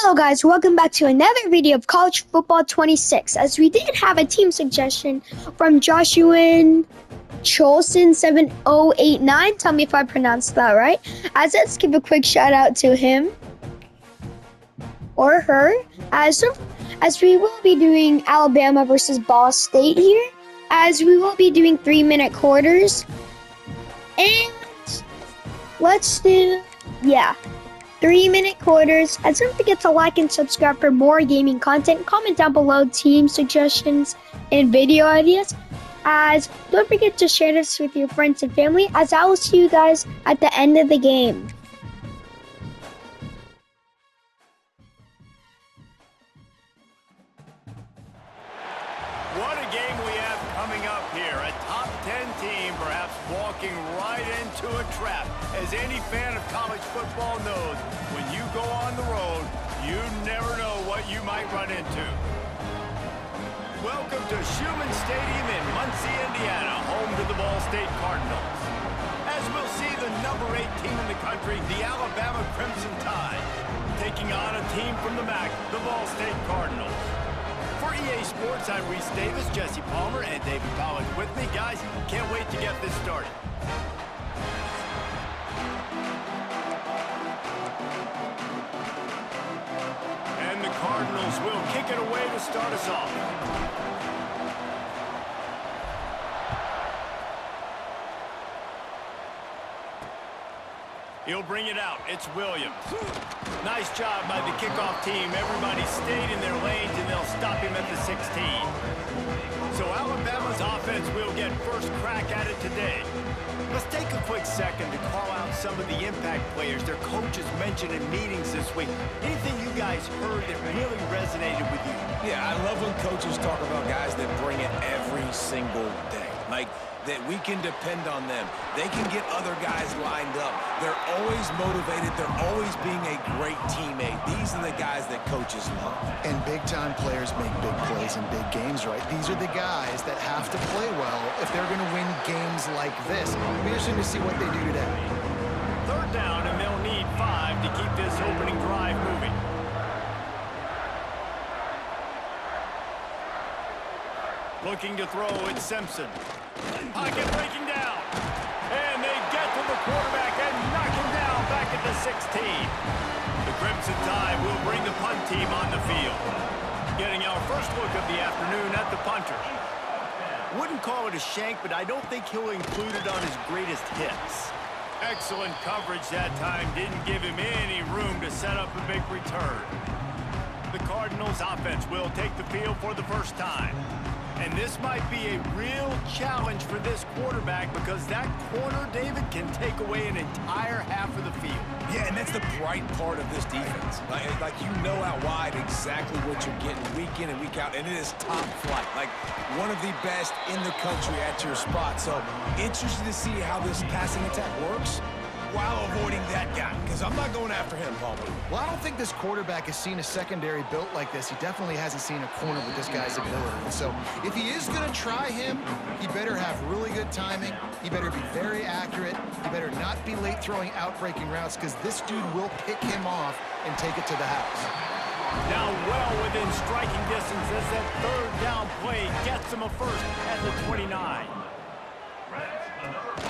Hello guys, welcome back to another video of College Football 26. As we did have a team suggestion from Joshua Cholson 7089. Tell me if I pronounced that right. Let's give a quick shout out to him or her. As we will be doing Alabama versus Ball State here. As we will be doing 3-minute quarters. And let's do 3-minute quarters. And don't forget to like and subscribe for more gaming content. Comment down below team suggestions and video ideas. Don't forget to share this with your friends and family. I will see you guys at the end of the game. What a game we have coming up here. A top 10 team perhaps walking right into a trap. As any fan of college football knows, when you go on the road, you never know what you might run into. Welcome to Schumann Stadium in Muncie, Indiana, home to the Ball State Cardinals. As we'll see, the number 8 team in the country, the Alabama Crimson Tide, taking on a team from the MAC, the Ball State Cardinals. For EA Sports, I'm Reese Davis, Jesse Palmer, and David Pollack with me. Guys, can't wait to get this started. And the Cardinals will kick it away to start us off. He'll bring it out. It's Williams. Nice job by the kickoff team. Everybody stayed in their lanes, and they'll stop him at the 16. So Alabama's offense will get first crack at it today. Let's take a quick second to call out some of the impact players their coaches mentioned in meetings this week. Anything you guys heard that really resonated with you? Yeah, I love when coaches talk about guys that bring it every single day. Like, that we can depend on them. They can get other guys lined up. They're always motivated. They're always being a great teammate. These are the guys that coaches love. And big-time players make big plays in big games, right? These are the guys that have to play well if they're going to win games like this. It'll be interesting to see what they do today. Third down, and they'll need 5 to keep this opening drive moving. Looking to throw, it's Simpson. Pocket breaking down. And they get to the quarterback and knock him down back at the 16. The Crimson Tide will bring the punt team on the field. Getting our first look of the afternoon at the punter. Wouldn't call it a shank, but I don't think he'll include it on his greatest hits. Excellent coverage that time. Didn't give him any room to set up a big return. The Cardinals offense will take the field for the first time. And this might be a real challenge for this quarterback because that corner, David, can take away an entire half of the field. Yeah, and that's the bright part of this defense. Like you know out wide exactly what you're getting week in and week out, and it is top flight. Like one of the best in the country at your spot. So interested to see how this passing attack works while avoiding that guy, because I'm not going after him, Palmer. Well, I don't think this quarterback has seen a secondary built like this. He definitely hasn't seen a corner with this guy's ability. And so if he is going to try him, he better have really good timing. He better be very accurate. He better not be late throwing out-breaking routes because this dude will pick him off and take it to the house. Now well within striking distance as that third down play gets him a first at the 29.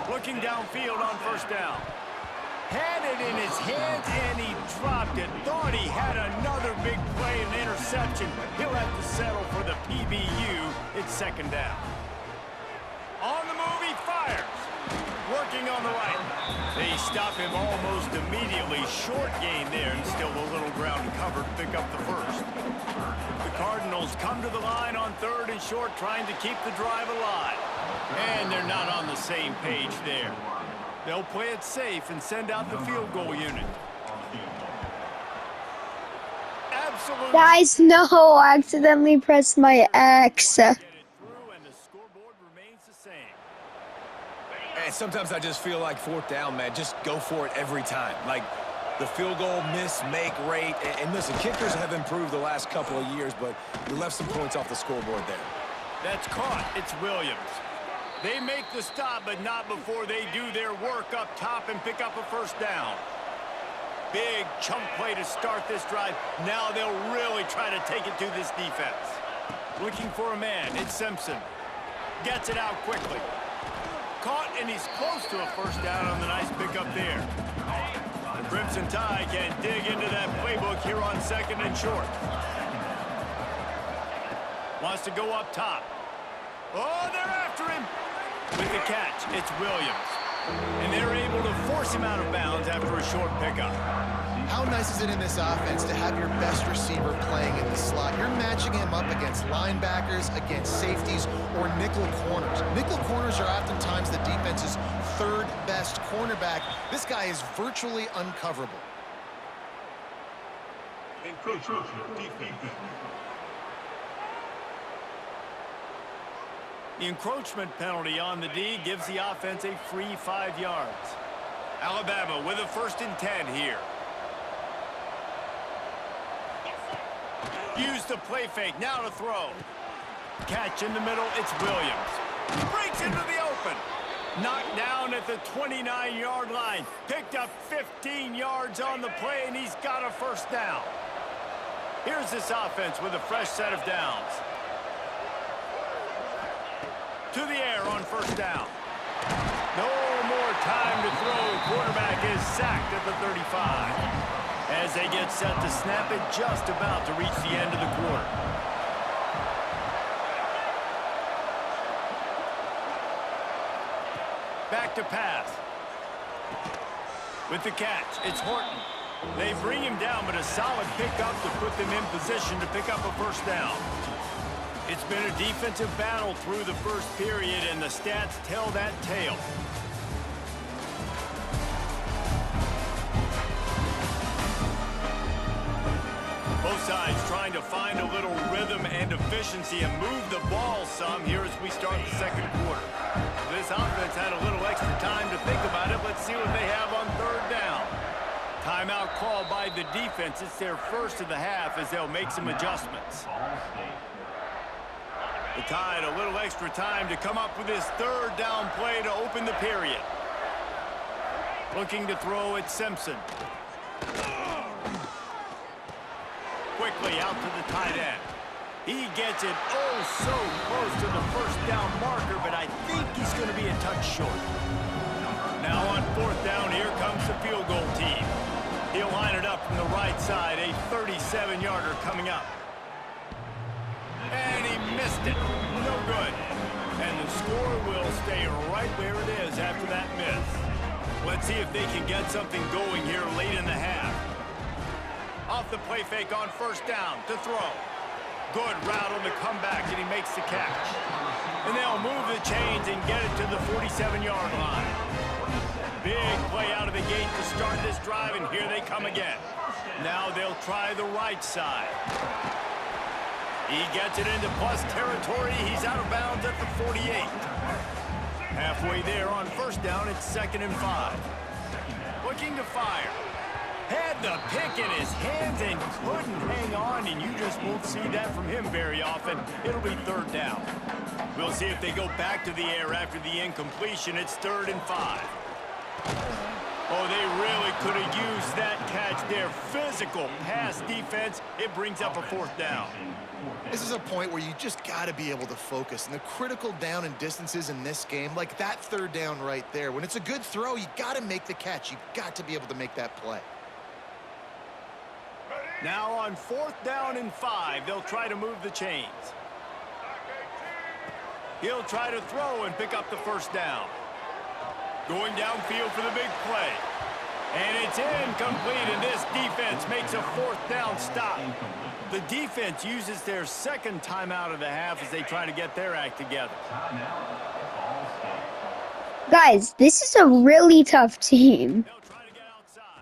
Looking downfield on first down. Had it in his hands, and he dropped it. Thought he had another big play, an interception. He'll have to settle for the PBU. It's second down. On the move, he fires. Working on the right. They stop him almost immediately. Short gain there, and still a little ground to cover to pick up the first. The Cardinals come to the line on 3rd and short, trying to keep the drive alive. And they're not on the same page there. They'll play it safe and send out the field goal unit. Absolutely. Guys, no, I accidentally pressed my X. And the scoreboard remains the same. And sometimes I just feel like 4th down, man, just go for it every time. Like the field goal miss-make rate. And listen, kickers have improved the last couple of years, but you left some points off the scoreboard there. That's caught. It's Williams. They make the stop, but not before they do their work up top and pick up a first down. big chunk play to start this drive. Now they'll really try to take it to this defense. Looking for a man. It's Simpson. Gets it out quickly. Caught, and he's close to a first down on the nice pickup there. The Crimson Tide can dig into that playbook here on 2nd and short. Wants to go up top. Oh, they're after him. With the catch, it's Williams. And they're able to force him out of bounds after a short pickup. How nice is it in this offense to have your best receiver playing in the slot? You're matching him up against linebackers, against safeties, or nickel corners. Nickel corners are oftentimes the defense's third best cornerback. This guy is virtually uncoverable. The encroachment penalty on the D gives the offense a free 5 yards. Alabama with a 1st and 10 here. Use the play fake, now to throw. Catch in the middle, it's Williams. Breaks into the open. Knocked down at the 29-yard line. Picked up 15 yards on the play, and he's got a first down. Here's this offense with a fresh set of downs. To the air on first down. No more time to throw. Quarterback is sacked at the 35. As they get set to snap it, just about to reach the end of the quarter. Back to pass. With the catch, it's Horton. They bring him down, but a solid pickup to put them in position to pick up a first down. It's been a defensive battle through the first period, and the stats tell that tale. Both sides trying to find a little rhythm and efficiency and move the ball some here as we start the second quarter. This offense had a little extra time to think about it. Let's see what they have on 3rd down. Timeout called by the defense. It's their first of the half as they'll make some adjustments. The Tide a little extra time to come up with this 3rd down play to open the period. Looking to throw at Simpson. Quickly out to the tight end. He gets it oh so close to the first down marker, but I think he's going to be a touch short. Now on 4th down, here comes the field goal team. He'll line it up from the right side, a 37-yarder coming up. And he missed it. No good. And the score will stay right where it is after that miss. Let's see if they can get something going here late in the half. Off the play fake on first down to throw. Good route on the comeback, and he makes the catch. And they'll move the chains and get it to the 47-yard line. Big play out of the gate to start this drive, and here they come again. Now they'll try the right side. He gets it into plus territory. He's out of bounds at the 48. Halfway there on first down, it's 2nd and 5. Looking to fire. Had the pick in his hands and couldn't hang on, and you just won't see that from him very often. It'll be 3rd down. We'll see if they go back to the air after the incompletion. It's 3rd and 5. Oh, they really could have used that catch there. Physical pass defense. It brings up a 4th down. This is a point where you just got to be able to focus. And the critical down and distances in this game, like that 3rd down right there, when it's a good throw, you got to make the catch. You got to be able to make that play. Now on 4th down and 5, they'll try to move the chains. He'll try to throw and pick up the first down. Going downfield for the big play. And it's incomplete, and this defense makes a 4th down stop. The defense uses their 2nd timeout of the half as they try to get their act together. Guys, this is a really tough team.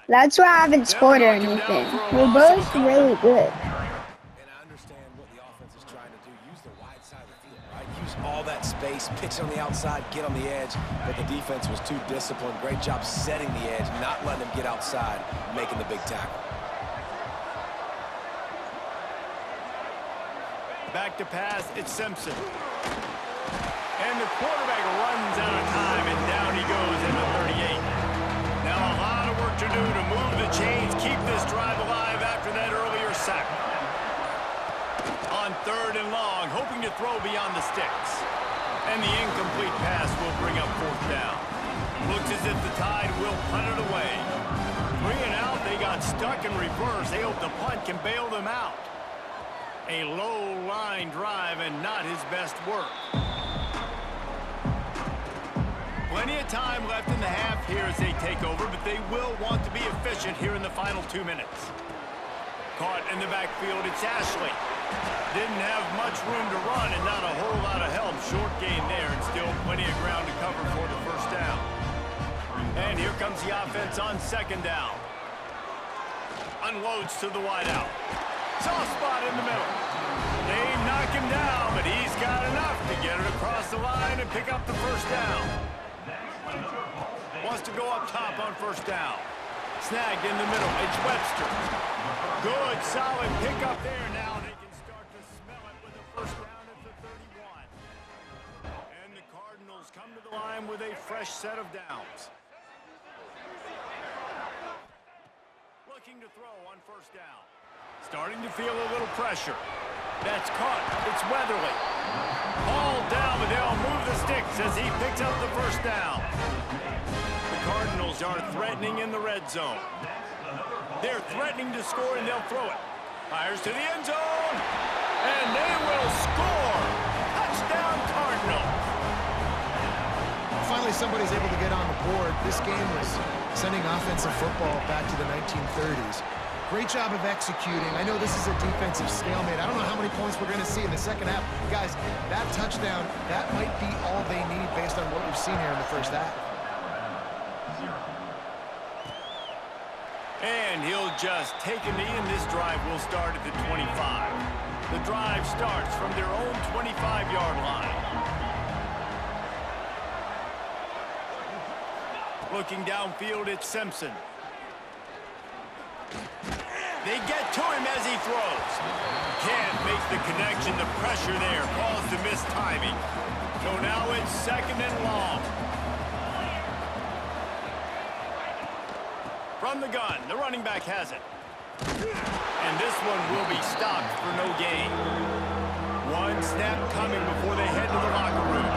That's why I haven't scored or anything. We're both really good. And I understand what the offense is trying to do. Use the wide side of the field, right? Use all that space, pitch on the outside, get on the edge. But the defense was too disciplined. Great job setting the edge, not letting them get outside, making the big tackle. Back to pass, it's Simpson. And the quarterback runs out of time, and down he goes in the 38. Now a lot of work have to do to move the chains, keep this drive alive after that earlier sack. On 3rd and long, hoping to throw beyond the sticks. And the incomplete pass will bring up 4th down. Looks as if the Tide will punt it away. 3 and out, they got stuck in reverse. They hope the punt can bail them out. A low-line drive and not his best work. Plenty of time left in the half here as they take over, but they will want to be efficient here in the final 2 minutes. Caught in the backfield, it's Ashley. Didn't have much room to run and not a whole lot of help. Short gain there and still plenty of ground to cover for the 1st down. And here comes the offense on 2nd down. Unloads to the wideout. Soft spot in the middle. They knock him down, but he's got enough to get it across the line and pick up the 1st down. Wants to go up top on 1st down. Snagged in the middle. It's Webster. Good, solid pickup there. Now they can start to smell it with a 1st down at the 31. And the Cardinals come to the line with a fresh set of downs. Looking to throw on 1st down. Starting to feel a little pressure. That's caught. It's Weatherly. Ball down, but they'll move the sticks as he picks up the 1st down. The Cardinals are threatening in the red zone. They're threatening to score, and they'll throw it. Fires to the end zone, and they will score. Touchdown, Cardinals. Finally, somebody's able to get on the board. This game was sending offensive football back to the 1930s. Great job of executing. I know this is a defensive stalemate. I don't know how many points we're going to see in the 2nd half. Guys, that touchdown, that might be all they need based on what we've seen here in the 1st half. And he'll just take a knee, and this drive will start at the 25. The drive starts from their own 25-yard line. Looking downfield, it's Simpson. They get to him as he throws. Can't make the connection. The pressure there caused the missed timing. So now it's 2nd and long. From the gun, the running back has it. And this one will be stopped for no gain. One snap coming before they head to the locker room.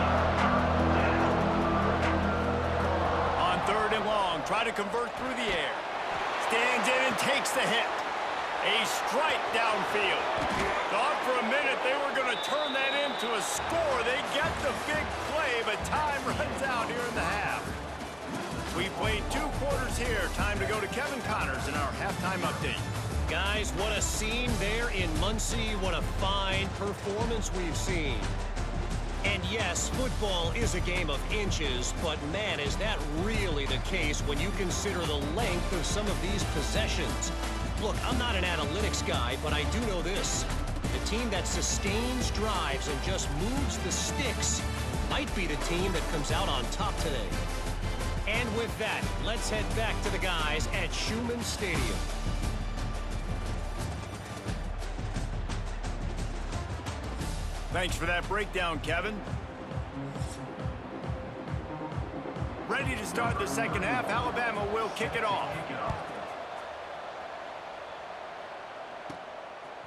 On 3rd and long, try to convert through the air. Stands in and takes the hit. A strike downfield. Thought for a minute they were going to turn that into a score. They get the big play, but time runs out here in the half. We've played 2 quarters here. Time to go to Kevin Connors in our halftime update. Guys, what a scene there in Muncie. What a fine performance we've seen. And yes, football is a game of inches, but man, is that really the case when you consider the length of some of these possessions. Look, I'm not an analytics guy, but I do know this. The team that sustains drives and just moves the sticks might be the team that comes out on top today. And with that, let's head back to the guys at Schumann Stadium. Thanks for that breakdown, Kevin. Ready to start the 2nd half. Alabama will kick it off.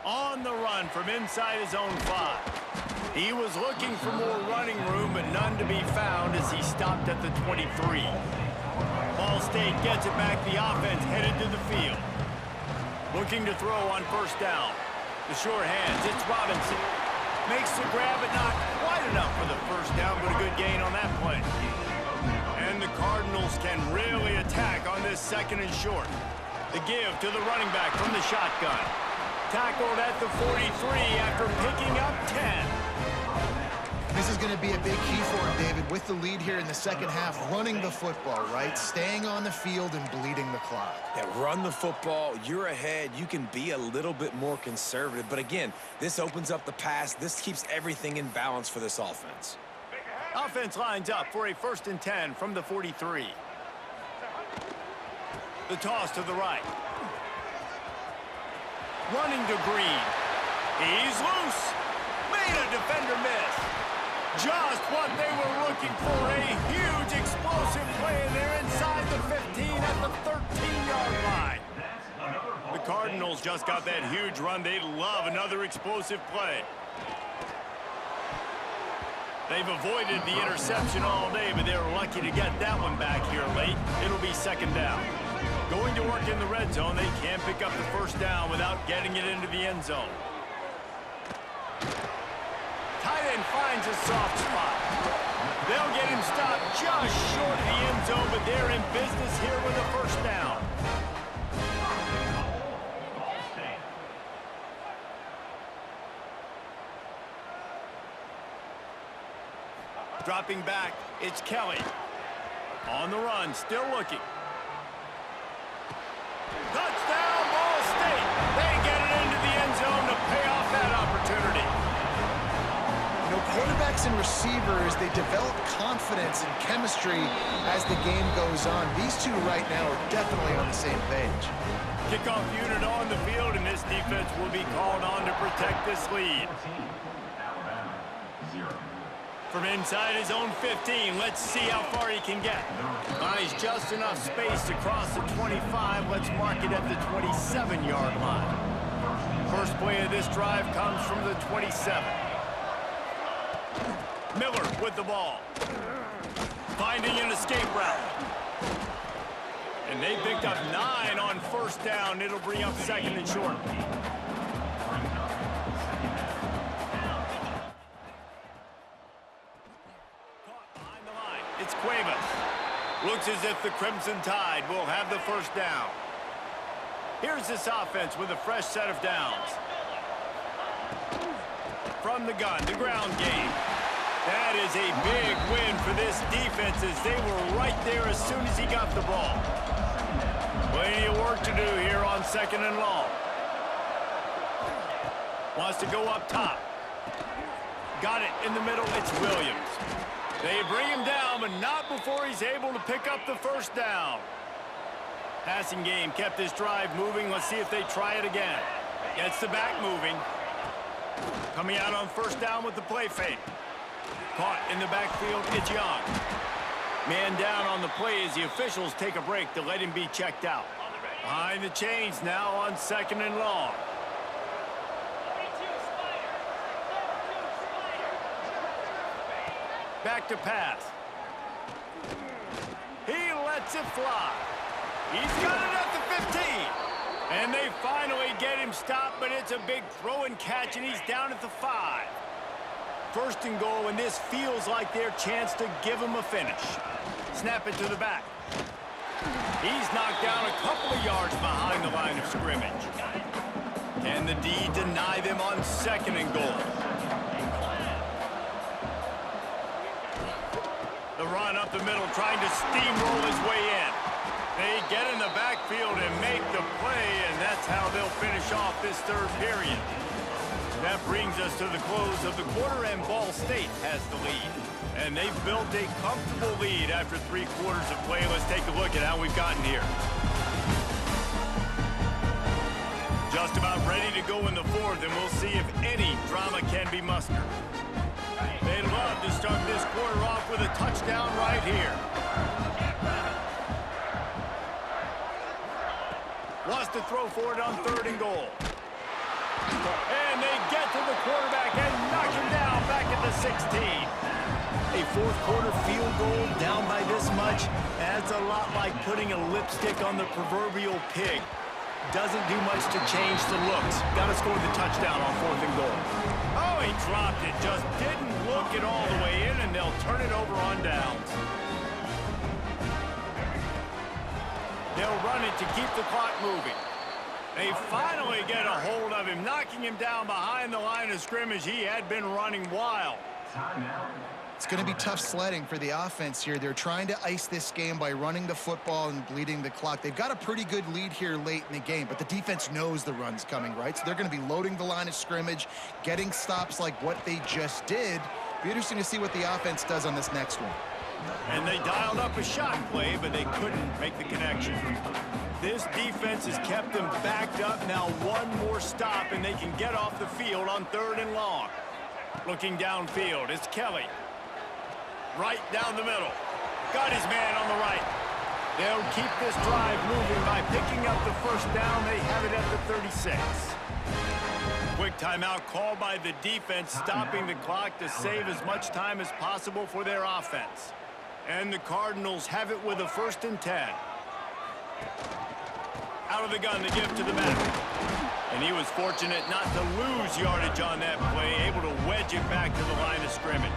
On the run from inside his own 5. He was looking for more running room, but none to be found as he stopped at the 23. Ball State gets it back. The offense headed to the field. Looking to throw on 1st down. The sure hands. It's Robinson. Makes the grab, but not quite enough for the 1st down, but a good gain on that play. And the Cardinals can really attack on this 2nd and short. The give to the running back from the shotgun. Tackled at the 43 after picking up 10. This is going to be a big key for him, David, with the lead here in the 2nd half, running the football, right? Staying on the field and bleeding the clock. Yeah, run the football. You're ahead. You can be a little bit more conservative. But again, this opens up the pass. This keeps everything in balance for this offense. Offense lines up for a 1st and 10 from the 43. The toss to the right. Running to Green. He's loose. Made a defender miss. Just what they were looking for, a huge explosive play, and they're inside the 15 at the 13-yard line. The Cardinals just got that huge run. They'd love another explosive play. They've avoided the interception all day, but they're lucky to get that one back here late. It'll be second down. Going to work in the red zone, they can't pick up the first down without getting it into the end zone. Tight end finds a soft spot. They'll get him stopped just short of the end zone, but they're in business here with a first down. Dropping back, it's Kelly. On the run, still looking. Touchdown, Ball State. They get it into the end zone to pay off that opportunity. You know, quarterbacks and receivers, they develop confidence and chemistry as the game goes on. These two right now are definitely on the same page. Kickoff unit on the field, and this defense will be called on to protect this lead. From inside his own 15, let's see how far he can get. Buys just enough space to cross the 25. Let's mark it at the 27-yard line. First play of this drive comes from the 27. Miller with the ball. Finding an escape route. And they picked up 9 on first down. It'll bring up second and short. It's Cuevas. Looks as if the Crimson Tide will have the first down. Here's this offense with a fresh set of downs. From the gun, the ground game. That is a big win for this defense as they were right there as soon as he got the ball. Plenty of work to do here on second and long. Wants to go up top. Got it in the middle. It's Williams. They bring him down, but not before he's able to pick up the first down. Passing game kept this drive moving. Let's see if they try it again. Gets the back moving. Coming out on first down with the play fake. Caught in the backfield, it's Young. Man down on the play as the officials take a break to let him be checked out. Behind the chains now on second and long. Back to pass. He lets it fly. He's got it at the 15. And they finally get him stopped, but it's a big throw and catch, and he's down at the 5. First and goal, and this feels like their chance to give him a finish. Snap it to the back. He's knocked down a couple of yards behind the line of scrimmage. Can the D deny them on second and goal? The run up the middle, trying to steamroll his way in. They get in the backfield and make the play, and that's how they'll finish off this third period. That brings us to the close of the quarter, and Ball State has the lead. And they've built a comfortable lead after 3 quarters of play. Let's take a look at how we've gotten here. Just about ready to go in the fourth, and we'll see if any drama can be mustered. They'd love to start this quarter off with a touchdown right here. Wants to throw for it on third and goal. And they get to the quarterback and knock him down back at the 16. A fourth quarter field goal down by this much adds a lot like putting a lipstick on the proverbial pig. Doesn't do much to change the looks. Got to score the touchdown on fourth and goal. Oh, he dropped it. Just didn't look it all the way in, and they'll turn it over on downs. They'll run it to keep the clock moving. They finally get a hold of him, knocking him down behind the line of scrimmage. He had been running wild. It's going to be tough sledding for the offense here. They're trying to ice this game by running the football and bleeding the clock. They've got a pretty good lead here late in the game, but the defense knows the run's coming, right? So they're going to be loading the line of scrimmage, getting stops like what they just did. Be interesting to see what the offense does on this next one. And they dialed up a shot play, but they couldn't make the connection. This defense has kept them backed up. Now one more stop, and they can get off the field on third and long. Looking downfield, it's Kelly. Right down the middle. Got his man on the right. They'll keep this drive moving by picking up the first down. They have it at the 36. Quick timeout called by the defense, stopping the clock to save as much time as possible for their offense. And the Cardinals have it with a 1st and 10. Out of the gun to give to the back. And he was fortunate not to lose yardage on that play, able to wedge it back to the line of scrimmage.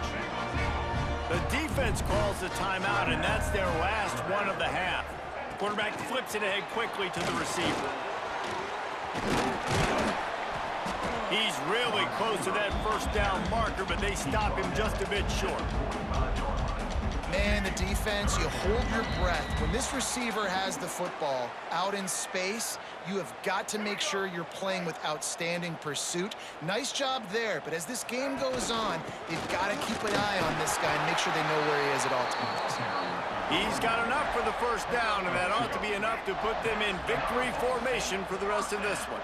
The defense calls the timeout, and that's their last one of the half. Quarterback flips it ahead quickly to the receiver. He's really close to that first down marker, but they stop him just a bit short. Man, the defense, you hold your breath. When this receiver has the football out in space, you have got to make sure you're playing with outstanding pursuit. Nice job there, but as this game goes on, they've got to keep an eye on this guy and make sure they know where he is at all times. He's got enough for the first down, and that ought to be enough to put them in victory formation for the rest of this one.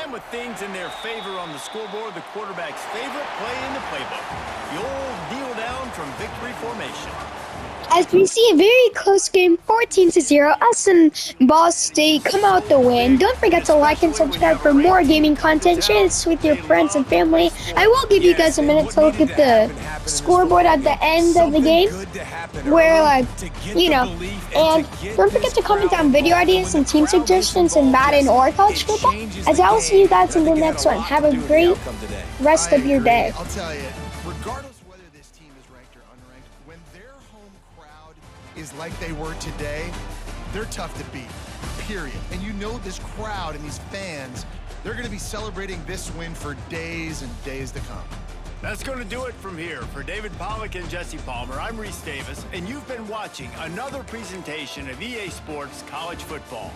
And with things in their favor on the scoreboard, the quarterback's favorite play in the playbook, the old kneel down from victory formation. As we see a very close game, 14-0, us and Ball State come out the win. Don't forget to like and subscribe for more gaming content. Share this with your friends and family. I will give you guys a minute to look at the scoreboard at the end of the game, where, like, you know, and don't forget to comment down video ideas and team suggestions in Madden or college football. As I will see you guys in the next one. Have a great rest of your day. I'll tell you, regardless whether this team is ranked or unranked, when their home crowd is like they were today, they're tough to beat, period. And you know this crowd and these fans, they're going to be celebrating this win for days and days to come. That's going to do it from here. For David Pollack and Jesse Palmer, I'm Reese Davis, and you've been watching another presentation of EA Sports College Football.